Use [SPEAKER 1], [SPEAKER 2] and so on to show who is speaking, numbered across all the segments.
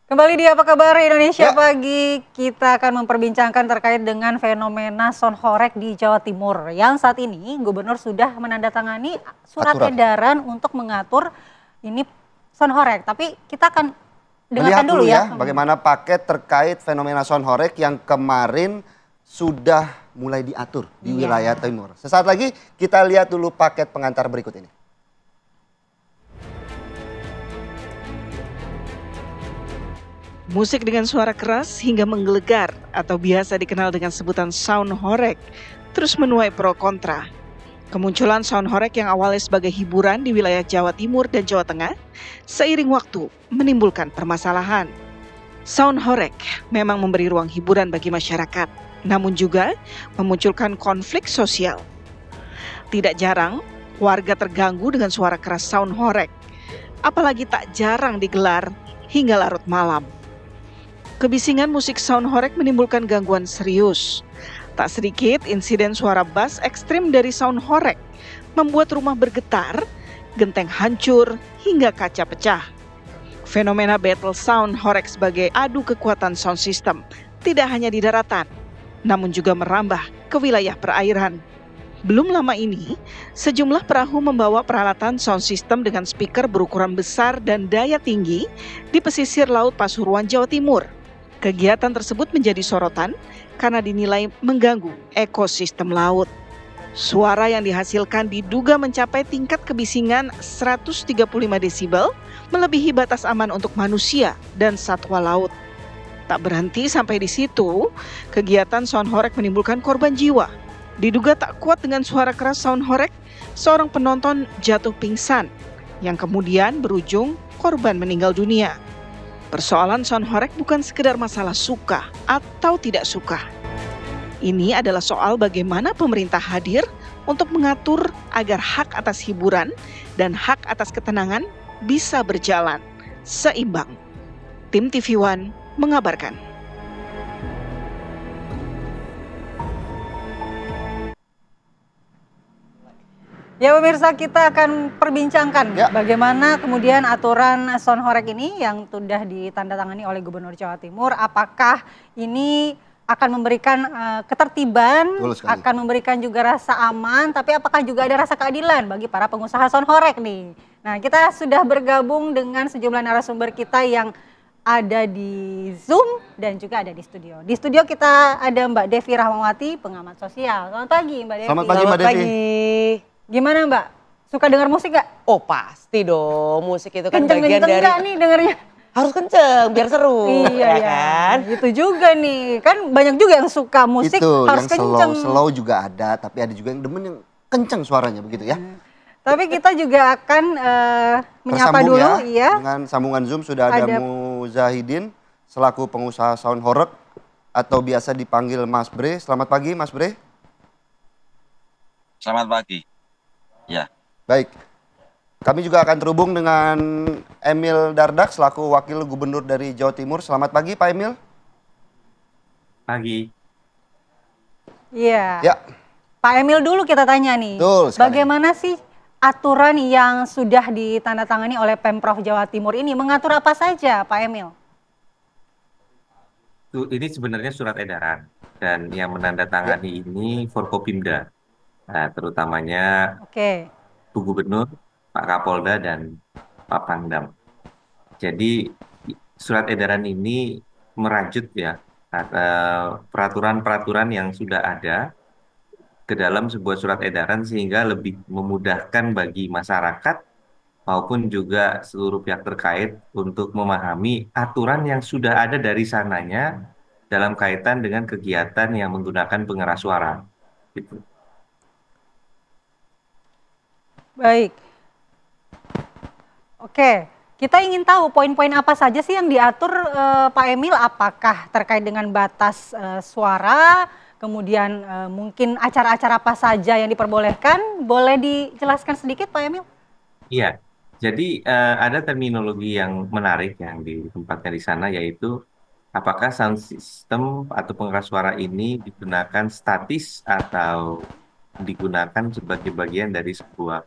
[SPEAKER 1] Kembali di Apa Kabar Indonesia
[SPEAKER 2] Ya,
[SPEAKER 1] Pagi, kita akan memperbincangkan terkait dengan fenomena sound horeg di Jawa Timur. Yang saat ini Gubernur sudah menandatangani surat
[SPEAKER 2] aturan.
[SPEAKER 1] edaran untuk mengatur ini sound horeg. Tapi kita akan dengarkan
[SPEAKER 2] Melihat
[SPEAKER 1] dulu
[SPEAKER 2] dulu
[SPEAKER 1] ya.
[SPEAKER 2] ya bagaimana paket terkait fenomena sound horeg yang kemarin sudah mulai diatur di
[SPEAKER 1] Iya.
[SPEAKER 2] wilayah timur. Sesaat lagi kita lihat dulu paket pengantar berikut ini.
[SPEAKER 3] Musik dengan suara keras hingga menggelegar atau biasa dikenal dengan sebutan sound horeg terus menuai pro kontra. Kemunculan sound horeg yang awalnya sebagai hiburan di wilayah Jawa Timur dan Jawa Tengah seiring waktu menimbulkan permasalahan. Sound horeg memang memberi ruang hiburan bagi masyarakat, namun juga memunculkan konflik sosial. Tidak jarang warga terganggu dengan suara keras sound horeg, apalagi tak jarang digelar hingga larut malam. Kebisingan musik sound horeg menimbulkan gangguan serius. Tak sedikit insiden suara bass ekstrim dari sound horeg membuat rumah bergetar, genteng hancur, hingga kaca pecah. Fenomena battle sound horeg sebagai adu kekuatan sound system tidak hanya di daratan, namun juga merambah ke wilayah perairan. Belum lama ini, sejumlah perahu membawa peralatan sound system dengan speaker berukuran besar dan daya tinggi di pesisir Laut Pasuruan, Jawa Timur. Kegiatan tersebut menjadi sorotan karena dinilai mengganggu ekosistem laut. Suara yang dihasilkan diduga mencapai tingkat kebisingan 135 desibel, melebihi batas aman untuk manusia dan satwa laut. Tak berhenti sampai di situ, kegiatan sound horeg menimbulkan korban jiwa. Diduga tak kuat dengan suara keras sound horeg, seorang penonton jatuh pingsan, yang kemudian berujung korban meninggal dunia. Persoalan sound horeg bukan sekedar masalah suka atau tidak suka. Ini adalah soal bagaimana pemerintah hadir untuk mengatur agar hak atas hiburan dan hak atas ketenangan bisa berjalan seimbang. Tim TV One mengabarkan.
[SPEAKER 1] Ya pemirsa, kita akan perbincangkan
[SPEAKER 2] Ya.
[SPEAKER 1] bagaimana kemudian aturan sound horeg ini yang sudah ditandatangani oleh Gubernur Jawa Timur. Apakah ini akan memberikan ketertiban,
[SPEAKER 2] Betul sekali.
[SPEAKER 1] akan memberikan juga rasa aman, tapi apakah juga ada rasa keadilan bagi para pengusaha sound horeg nih. Nah, kita sudah bergabung dengan sejumlah narasumber kita yang ada di Zoom dan juga ada di studio. Di studio kita ada Mbak Devi Rahmawati, pengamat sosial. Selamat pagi Mbak Devi.
[SPEAKER 2] Selamat pagi Mbak Devi.
[SPEAKER 1] Gimana Mbak? Suka dengar musik gak?
[SPEAKER 4] Oh pasti dong, musik itu kan
[SPEAKER 1] Kenceng-kenceng
[SPEAKER 4] bagian dari
[SPEAKER 1] gak nih dengernya?
[SPEAKER 4] harus kenceng biar seru,
[SPEAKER 1] Iya ya,
[SPEAKER 4] kan?
[SPEAKER 1] itu juga nih. Kan banyak juga yang suka musik
[SPEAKER 2] Itu
[SPEAKER 1] harus
[SPEAKER 2] yang
[SPEAKER 1] kenceng.
[SPEAKER 2] slow juga ada, tapi ada juga yang demen yang kenceng suaranya begitu ya.
[SPEAKER 1] Tapi kita juga akan menyapa
[SPEAKER 2] Tersambung
[SPEAKER 1] dulu,
[SPEAKER 2] ya
[SPEAKER 1] iya.
[SPEAKER 2] dengan sambungan Zoom sudah ada
[SPEAKER 1] Ada-
[SPEAKER 2] Muzahidin selaku pengusaha sound horeg atau biasa dipanggil Mas Bre. Selamat pagi Mas Bre.
[SPEAKER 5] Selamat pagi. Ya,
[SPEAKER 2] Baik, kami juga akan terhubung dengan Emil Dardak selaku Wakil Gubernur dari Jawa Timur. Selamat pagi Pak Emil.
[SPEAKER 5] pagi.
[SPEAKER 1] Iya.
[SPEAKER 2] Ya,
[SPEAKER 1] Pak Emil dulu kita tanya nih.
[SPEAKER 2] Betul sekali.
[SPEAKER 1] Bagaimana sih aturan yang sudah ditandatangani oleh Pemprov Jawa Timur ini? Mengatur apa saja Pak Emil?
[SPEAKER 6] Ini sebenarnya surat edaran dan yang menandatangani ini Forkopimda, terutamanya
[SPEAKER 1] Oke.
[SPEAKER 6] Bu Gubernur, Pak Kapolda dan Pak Pangdam. Jadi surat edaran ini merajut ya peraturan-peraturan yang sudah ada ke dalam sebuah surat edaran sehingga lebih memudahkan bagi masyarakat maupun juga seluruh pihak terkait untuk memahami aturan yang sudah ada dari sananya dalam kaitan dengan kegiatan yang menggunakan pengeras suara. Gitu.
[SPEAKER 1] Baik. Oke, kita ingin tahu poin-poin apa saja sih yang diatur Pak Emil, apakah terkait dengan batas suara, kemudian mungkin acara-acara apa saja yang diperbolehkan, boleh dijelaskan sedikit Pak Emil?
[SPEAKER 6] Iya, jadi ada terminologi yang menarik yang ditempatkan di sana yaitu apakah sound system atau pengeras suara ini digunakan statis atau digunakan sebagai bagian dari sebuah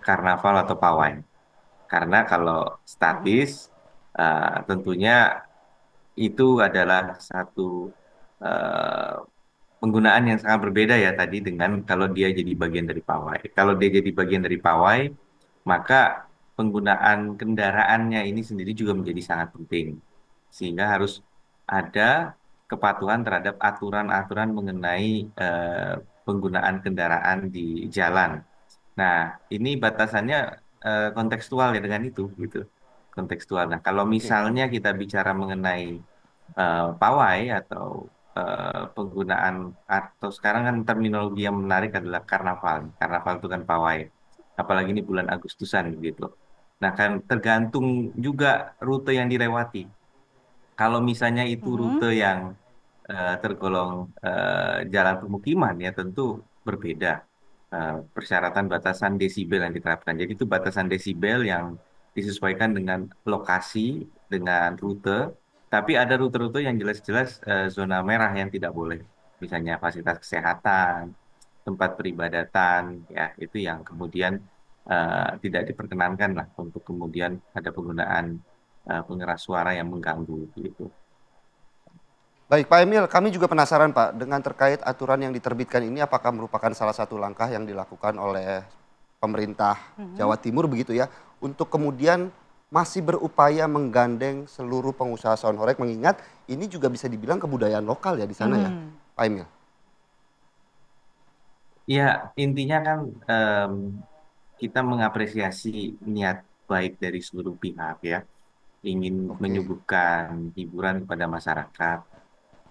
[SPEAKER 6] karnaval atau pawai. Karena kalau statis tentunya itu adalah satu eh, penggunaan yang sangat berbeda ya tadi dengan kalau dia jadi bagian dari pawai. Kalau dia jadi bagian dari pawai, maka penggunaan kendaraannya ini sendiri juga menjadi sangat penting. Sehingga harus ada kepatuhan terhadap aturan-aturan mengenai penggunaan kendaraan di jalan. Nah, ini batasannya kontekstual ya dengan itu gitu. Kontekstual. Nah, kalau
[SPEAKER 2] Oke.
[SPEAKER 6] misalnya kita bicara mengenai pawai atau penggunaan atau sekarang kan terminologi yang menarik adalah karnaval. Karnaval itu kan pawai. Apalagi ini bulan Agustusan gitu. Nah, kan tergantung juga rute yang dilewati. Kalau misalnya itu
[SPEAKER 1] Mhm.
[SPEAKER 6] rute yang tergolong jalan pemukiman ya tentu berbeda persyaratan batasan desibel yang diterapkan. Jadi itu batasan desibel yang disesuaikan dengan lokasi, dengan rute, tapi ada rute-rute yang jelas-jelas zona merah yang tidak boleh. Misalnya fasilitas kesehatan, tempat peribadatan, ya itu yang kemudian tidak diperkenankan lah untuk kemudian ada penggunaan pengeras suara yang mengganggu gitu.
[SPEAKER 2] Baik Pak Emil, kami juga penasaran Pak dengan terkait aturan yang diterbitkan ini apakah merupakan salah satu langkah yang dilakukan oleh pemerintah
[SPEAKER 1] Mhm.
[SPEAKER 2] Jawa Timur begitu ya untuk kemudian masih berupaya menggandeng seluruh pengusaha sound horeg mengingat ini juga bisa dibilang kebudayaan lokal ya di sana ya
[SPEAKER 1] Mhm.
[SPEAKER 2] Pak Emil.
[SPEAKER 6] Ya, intinya kan kita mengapresiasi niat baik dari seluruh pihak ya, ingin
[SPEAKER 2] Oke,
[SPEAKER 6] menyuguhkan hiburan kepada masyarakat.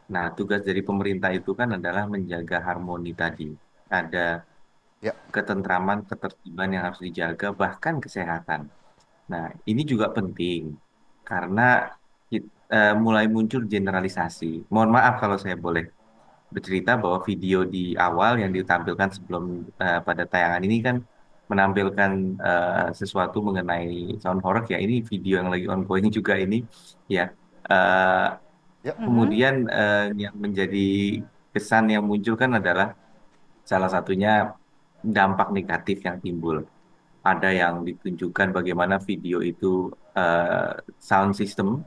[SPEAKER 6] Nah, tugas dari pemerintah itu kan adalah menjaga harmoni tadi. Ada
[SPEAKER 2] ya
[SPEAKER 6] ketentraman, ketertiban yang harus dijaga, bahkan kesehatan. Nah, ini juga penting karena mulai muncul generalisasi. Mohon maaf kalau saya boleh bercerita bahwa video di awal yang ditampilkan sebelum pada tayangan ini kan menampilkan sesuatu mengenai sound horror ya ini video yang lagi ongoing juga ini ya. Eh,
[SPEAKER 2] ya
[SPEAKER 1] Mhm.
[SPEAKER 6] Kemudian yang menjadi kesan yang muncul kan adalah salah satunya dampak negatif yang timbul. Ada yang ditunjukkan bagaimana video itu eh, sound system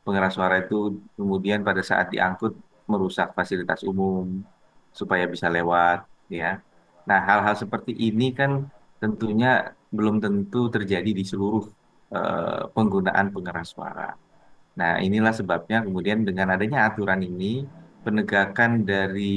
[SPEAKER 6] pengeras suara itu kemudian pada saat diangkut merusak fasilitas umum supaya bisa lewat ya. Nah, hal-hal seperti ini kan tentunya belum tentu terjadi di seluruh penggunaan pengeras suara. Nah, inilah sebabnya kemudian dengan adanya aturan ini, penegakan dari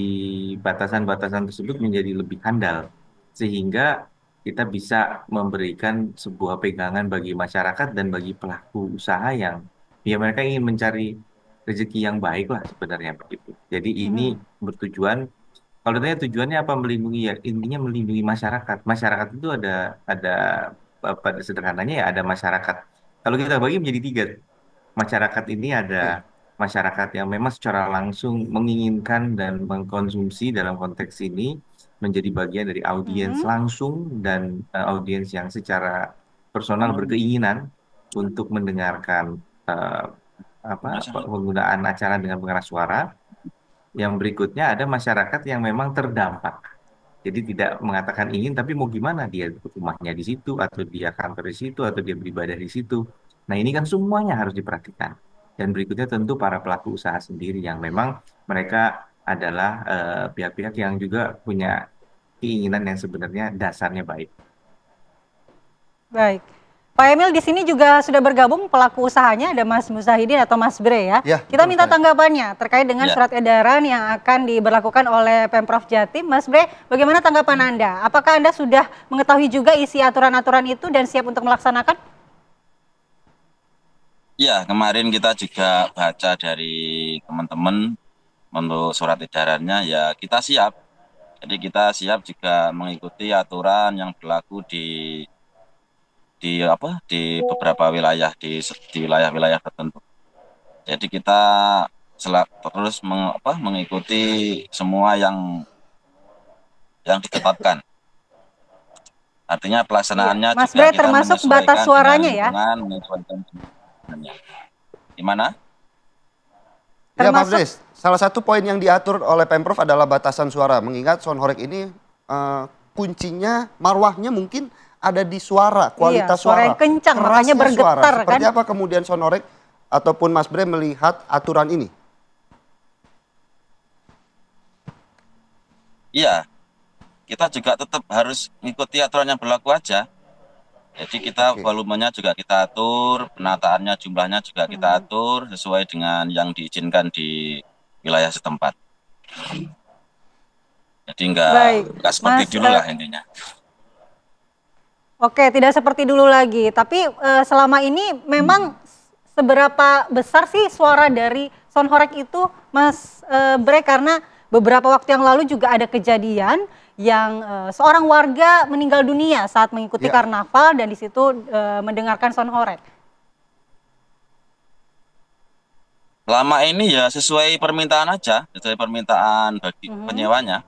[SPEAKER 6] batasan-batasan tersebut menjadi lebih handal. Sehingga kita bisa memberikan sebuah pegangan bagi masyarakat dan bagi pelaku usaha yang ya mereka ingin mencari rezeki yang baik lah sebenarnya begitu. Jadi ini
[SPEAKER 1] Mhm.
[SPEAKER 6] bertujuan, kalau ditanya tujuannya apa melindungi ya intinya melindungi masyarakat. Masyarakat itu ada pada sederhananya ya ada masyarakat. Kalau kita bagi menjadi tiga, masyarakat ini ada
[SPEAKER 2] oke.
[SPEAKER 6] masyarakat yang memang secara langsung menginginkan dan mengkonsumsi dalam konteks ini menjadi bagian dari audiens
[SPEAKER 1] Mhm.
[SPEAKER 6] langsung dan audiens yang secara personal berkeinginan untuk mendengarkan eh, penggunaan acara dengan pengeras suara. Yang berikutnya ada masyarakat yang memang terdampak. Jadi tidak mengatakan ingin, tapi mau gimana dia rumahnya di situ, atau dia kantor di situ, atau dia beribadah di situ. Nah ini kan semuanya harus diperhatikan. Dan berikutnya tentu para pelaku usaha sendiri yang memang mereka adalah pihak-pihak yang juga punya keinginan yang sebenarnya dasarnya baik.
[SPEAKER 1] Baik. Pak Emil di sini juga sudah bergabung pelaku usahanya ada Mas Muzahidin atau Mas Bre ya.
[SPEAKER 2] Ya
[SPEAKER 1] Kita
[SPEAKER 2] betul
[SPEAKER 1] minta
[SPEAKER 2] sekali.
[SPEAKER 1] tanggapannya terkait dengan
[SPEAKER 5] Ya,
[SPEAKER 1] surat edaran yang akan diberlakukan oleh Pemprov Jatim. Mas Bre, bagaimana tanggapan Anda? Apakah Anda sudah mengetahui juga isi aturan-aturan itu dan siap untuk melaksanakan?
[SPEAKER 5] ya, kemarin kita juga baca dari teman-teman untuk surat edarannya, ya kita siap. Jadi kita siap juga mengikuti aturan yang berlaku di beberapa wilayah di wilayah-wilayah tertentu. Jadi kita terus mengikuti semua yang ditetapkan. Artinya
[SPEAKER 1] Iya,
[SPEAKER 5] pelaksanaannya
[SPEAKER 1] Mas
[SPEAKER 5] juga
[SPEAKER 1] Bre
[SPEAKER 5] kita
[SPEAKER 1] termasuk batas
[SPEAKER 5] menyesuaikan dengan
[SPEAKER 1] suaranya ya?
[SPEAKER 5] lingkungan, menyesuaikan semuanya. Gimana?
[SPEAKER 2] Ya Pak
[SPEAKER 1] Termasuk
[SPEAKER 2] Bres, salah satu poin yang diatur oleh Pemprov adalah batasan suara. Mengingat sound horeg ini kuncinya, marwahnya mungkin ada di suara,
[SPEAKER 1] iya,
[SPEAKER 2] kualitas
[SPEAKER 1] suara
[SPEAKER 2] suara,
[SPEAKER 1] yang kencang makanya
[SPEAKER 2] kerasnya suara.
[SPEAKER 1] bergetar kan?
[SPEAKER 2] Seperti apa kemudian sound horeg ataupun Mas Bre melihat aturan ini?
[SPEAKER 5] Iya, kita juga tetap harus mengikuti aturan yang berlaku aja. Jadi kita
[SPEAKER 2] Oke.
[SPEAKER 5] volumenya juga kita atur, penataannya jumlahnya juga kita atur sesuai dengan yang diizinkan di wilayah setempat. Jadi
[SPEAKER 1] Baik,
[SPEAKER 5] nggak seperti
[SPEAKER 1] Mas,
[SPEAKER 5] dulu lah intinya.
[SPEAKER 1] Oke, tidak seperti dulu lagi. Tapi selama ini memang seberapa besar sih suara dari sound horeg itu, Mas Bre? Karena beberapa waktu yang lalu juga ada kejadian yang seorang warga meninggal dunia saat mengikuti
[SPEAKER 2] Ya.
[SPEAKER 1] karnaval dan di situ mendengarkan sound horeg.
[SPEAKER 5] Lama ini ya sesuai permintaan aja, sesuai permintaan bagi penyewanya.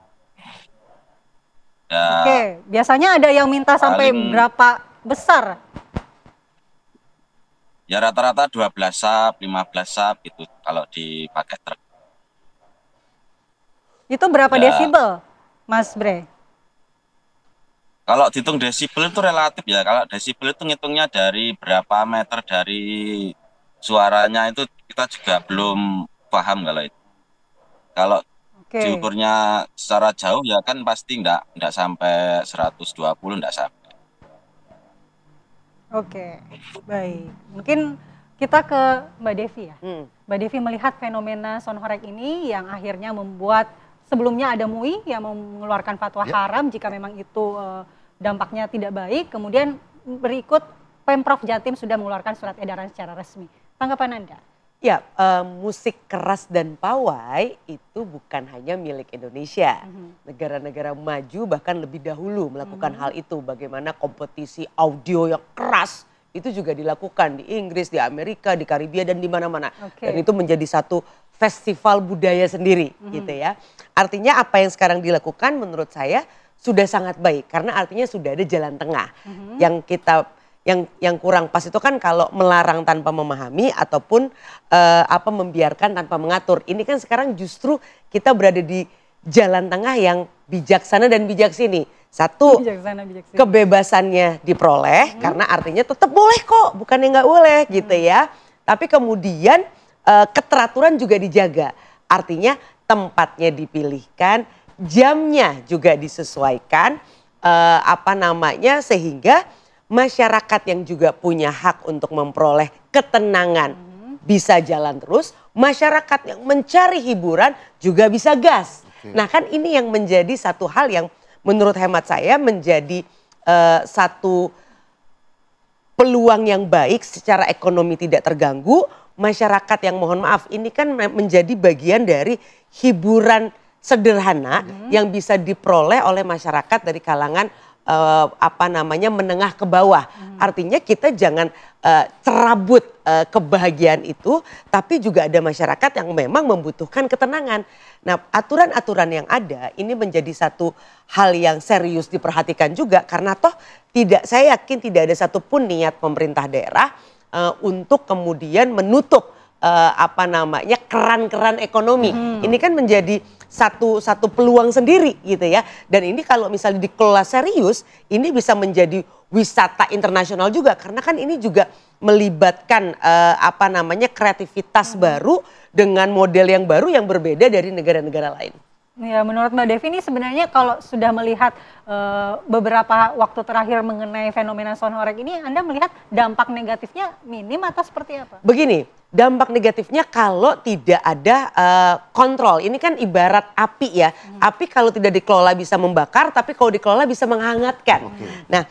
[SPEAKER 5] Ya,
[SPEAKER 1] Oke, biasanya ada yang minta sampai
[SPEAKER 5] paling-
[SPEAKER 1] berapa besar?
[SPEAKER 5] ya rata-rata 12 sub, 15 sub gitu kalau dipakai truk.
[SPEAKER 1] Itu berapa
[SPEAKER 5] Ya.
[SPEAKER 1] desibel, Mas Bre?
[SPEAKER 5] Kalau dihitung desibel itu relatif ya. Kalau desibel itu ngitungnya dari berapa meter dari suaranya itu kita juga belum paham kalau itu. Kalau
[SPEAKER 1] Oke.
[SPEAKER 5] diukurnya secara jauh ya kan pasti enggak sampai 120, enggak sampai.
[SPEAKER 1] Oke, baik. Mungkin kita ke Mbak Devi ya. Mbak Devi melihat fenomena sound horeg ini yang akhirnya membuat sebelumnya ada MUI yang mengeluarkan fatwa haram jika memang itu dampaknya tidak baik. Kemudian berikut Pemprov Jatim sudah mengeluarkan surat edaran secara resmi. Tanggapan Anda?
[SPEAKER 4] Ya, musik keras dan pawai itu bukan hanya milik Indonesia. Negara-negara maju bahkan lebih dahulu melakukan hal itu. Bagaimana kompetisi audio yang keras itu juga dilakukan di Inggris, di Amerika, di Karibia dan di mana-mana.
[SPEAKER 1] Oke.
[SPEAKER 4] Dan itu menjadi satu festival budaya sendiri gitu ya. Artinya apa yang sekarang dilakukan menurut saya sudah sangat baik karena artinya sudah ada jalan tengah. Yang kita yang kurang pas itu kan kalau melarang tanpa memahami ataupun membiarkan tanpa mengatur. Ini kan sekarang justru kita berada di jalan tengah yang bijaksana dan bijaksini. Satu,
[SPEAKER 1] Bijaksana, bijaksana.
[SPEAKER 4] kebebasannya diperoleh karena artinya tetap boleh kok, bukannya nggak boleh gitu ya. Tapi kemudian keteraturan juga dijaga. Artinya tempatnya dipilihkan, jamnya juga disesuaikan, sehingga masyarakat yang juga punya hak untuk memperoleh ketenangan bisa jalan terus, masyarakat yang mencari hiburan juga bisa gas. Nah kan ini yang menjadi satu hal yang menurut hemat saya menjadi satu peluang yang baik secara ekonomi tidak terganggu. Masyarakat yang mohon maaf ini kan menjadi bagian dari hiburan sederhana yang bisa diperoleh oleh masyarakat dari kalangan menengah ke bawah. Artinya kita jangan cerabut kebahagiaan itu, tapi juga ada masyarakat yang memang membutuhkan ketenangan. Nah, aturan-aturan yang ada ini menjadi satu hal yang serius diperhatikan juga karena toh saya yakin tidak ada satupun niat pemerintah daerah untuk kemudian menutup keran-keran ekonomi. Ini kan menjadi satu peluang sendiri gitu ya. Dan ini kalau misalnya dikelola serius, ini bisa menjadi wisata internasional juga karena kan ini juga melibatkan kreativitas baru dengan model yang baru yang berbeda dari negara-negara lain.
[SPEAKER 1] Ya, menurut Mbak Devi ini sebenarnya kalau sudah melihat beberapa waktu terakhir mengenai fenomena sound horeg ini, Anda melihat dampak negatifnya minim atau seperti apa?
[SPEAKER 4] Begini, dampak negatifnya kalau tidak ada kontrol. Ini kan ibarat api ya. Api kalau tidak dikelola bisa membakar, tapi kalau dikelola bisa menghangatkan. Nah,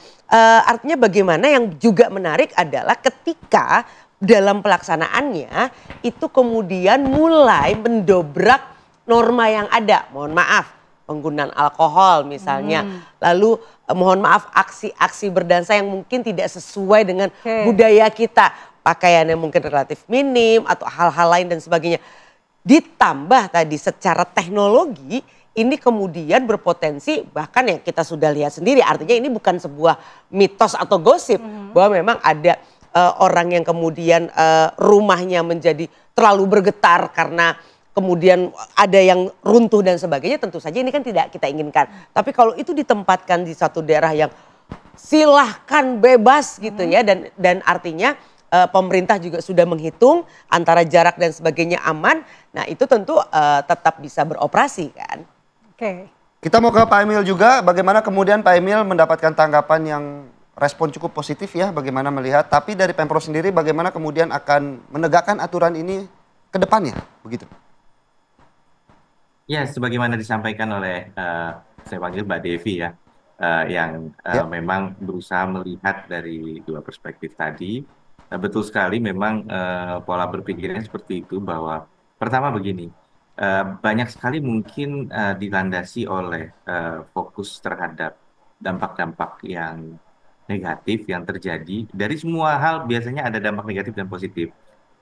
[SPEAKER 4] artinya bagaimana yang juga menarik adalah ketika dalam pelaksanaannya itu kemudian mulai mendobrak norma yang ada. Mohon maaf, penggunaan alkohol misalnya. Lalu mohon maaf aksi-aksi berdansa yang mungkin tidak sesuai dengan budaya kita. Pakaiannya mungkin relatif minim atau hal-hal lain dan sebagainya. Ditambah tadi secara teknologi ini kemudian berpotensi bahkan yang kita sudah lihat sendiri. Artinya ini bukan sebuah mitos atau gosip. Bahwa memang ada orang yang kemudian rumahnya menjadi terlalu bergetar karena kemudian ada yang runtuh dan sebagainya, tentu saja ini kan tidak kita inginkan. Tapi kalau itu ditempatkan di satu daerah yang silahkan bebas gitu ya dan artinya pemerintah juga sudah menghitung antara jarak dan sebagainya aman, nah itu tentu tetap bisa beroperasi kan.
[SPEAKER 1] Oke.
[SPEAKER 2] Kita mau ke Pak Emil juga, bagaimana kemudian Pak Emil mendapatkan tanggapan yang respon cukup positif ya, bagaimana melihat, tapi dari Pemprov sendiri bagaimana kemudian akan menegakkan aturan ini ke depannya, begitu?
[SPEAKER 6] Ya, sebagaimana disampaikan oleh saya panggil Mbak Devi ya, yang
[SPEAKER 2] Ya.
[SPEAKER 6] memang berusaha melihat dari dua perspektif tadi. Betul sekali, memang pola berpikirnya seperti itu bahwa pertama begini, banyak sekali mungkin dilandasi oleh fokus terhadap dampak-dampak yang negatif yang terjadi. Dari semua hal biasanya ada dampak negatif dan positif.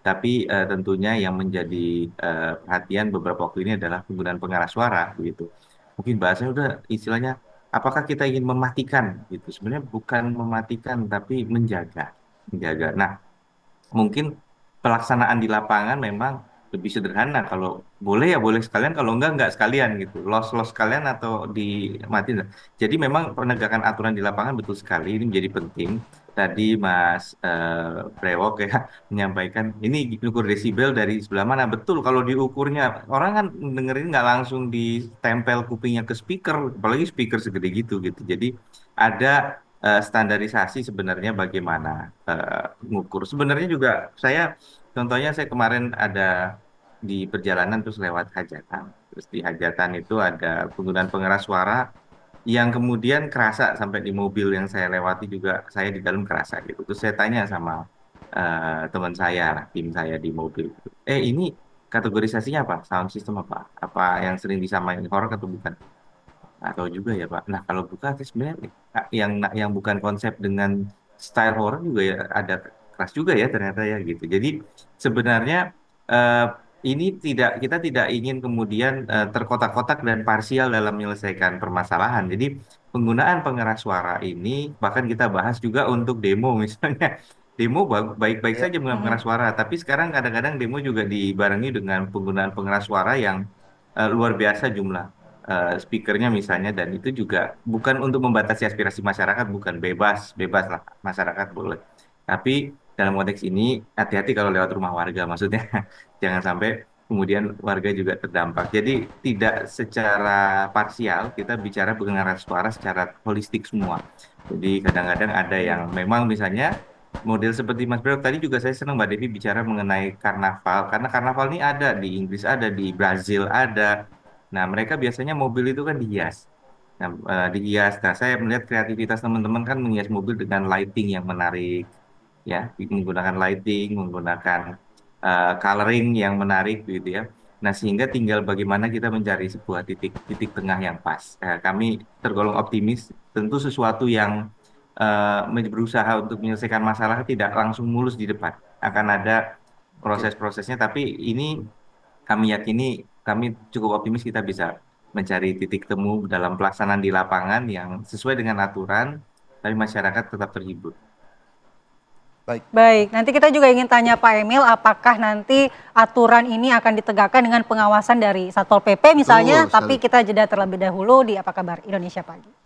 [SPEAKER 6] Tapi tentunya yang menjadi perhatian beberapa waktu ini adalah penggunaan pengeras suara gitu. Mungkin bahasanya udah istilahnya apakah kita ingin mematikan gitu. Sebenarnya bukan mematikan tapi menjaga. Menjaga. Nah, mungkin pelaksanaan di lapangan memang lebih sederhana. Kalau boleh ya boleh sekalian, kalau enggak sekalian gitu. Los sekalian atau dimatiin. Jadi memang penegakan aturan di lapangan betul sekali ini menjadi penting. Tadi Mas Brewok ya menyampaikan ini ukur desibel dari sebelah mana. Betul, kalau diukurnya orang kan dengerin nggak langsung ditempel kupingnya ke speaker, apalagi speaker segede gitu gitu. Jadi ada standarisasi sebenarnya bagaimana mengukur. Sebenarnya juga contohnya saya kemarin ada di perjalanan terus lewat hajatan. Terus di hajatan itu ada penggunaan pengeras suara yang kemudian kerasa sampai di mobil yang saya lewati juga saya di dalam kerasa gitu. Terus saya tanya sama teman saya, tim saya di mobil. Ini kategorisasinya apa? Sound system apa? Apa yang sering disamain horor atau bukan? Atau juga ya Pak. Nah kalau buka sebenarnya yang bukan konsep dengan style horror juga ya ada keras juga ya ternyata ya gitu. Jadi sebenarnya eh, ini kita tidak ingin kemudian terkotak-kotak dan parsial dalam menyelesaikan permasalahan. Jadi penggunaan pengeras suara ini bahkan kita bahas juga untuk demo misalnya. Demo baik-baik
[SPEAKER 2] Ya.
[SPEAKER 6] saja menggunakan pengeras suara, tapi sekarang kadang-kadang demo juga dibarengi dengan penggunaan pengeras suara yang luar biasa jumlah speakernya misalnya, dan itu juga bukan untuk membatasi aspirasi masyarakat, bukan bebas lah masyarakat boleh, tapi dalam konteks ini hati-hati kalau lewat rumah warga maksudnya jangan sampai kemudian warga juga terdampak. Jadi tidak secara parsial, kita bicara pengeras suara secara holistik semua. Jadi kadang-kadang ada yang memang misalnya model seperti Mas Bro tadi juga saya senang Mbak Devi bicara mengenai karnaval, karena karnaval ini ada di Inggris, ada di Brazil, ada. Nah, mereka biasanya mobil itu kan dihias. Nah, dihias. Nah, saya melihat kreativitas teman-teman kan menghias mobil dengan lighting yang menarik, ya, menggunakan lighting, menggunakan coloring yang menarik, gitu ya. Nah, sehingga tinggal bagaimana kita mencari sebuah titik tengah yang pas. Kami tergolong optimis. Tentu sesuatu yang berusaha untuk menyelesaikan masalah tidak langsung mulus di depan. Akan ada proses-prosesnya, tapi ini kami yakini, kami cukup optimis kita bisa mencari titik temu dalam pelaksanaan di lapangan yang sesuai dengan aturan, tapi masyarakat tetap terhibur.
[SPEAKER 1] Baik, nanti kita juga ingin tanya Pak Emil, apakah nanti aturan ini akan ditegakkan dengan pengawasan dari Satpol PP misalnya,
[SPEAKER 2] Betul sekali.
[SPEAKER 1] tapi kita jeda terlebih dahulu di Apa Kabar Indonesia Pagi.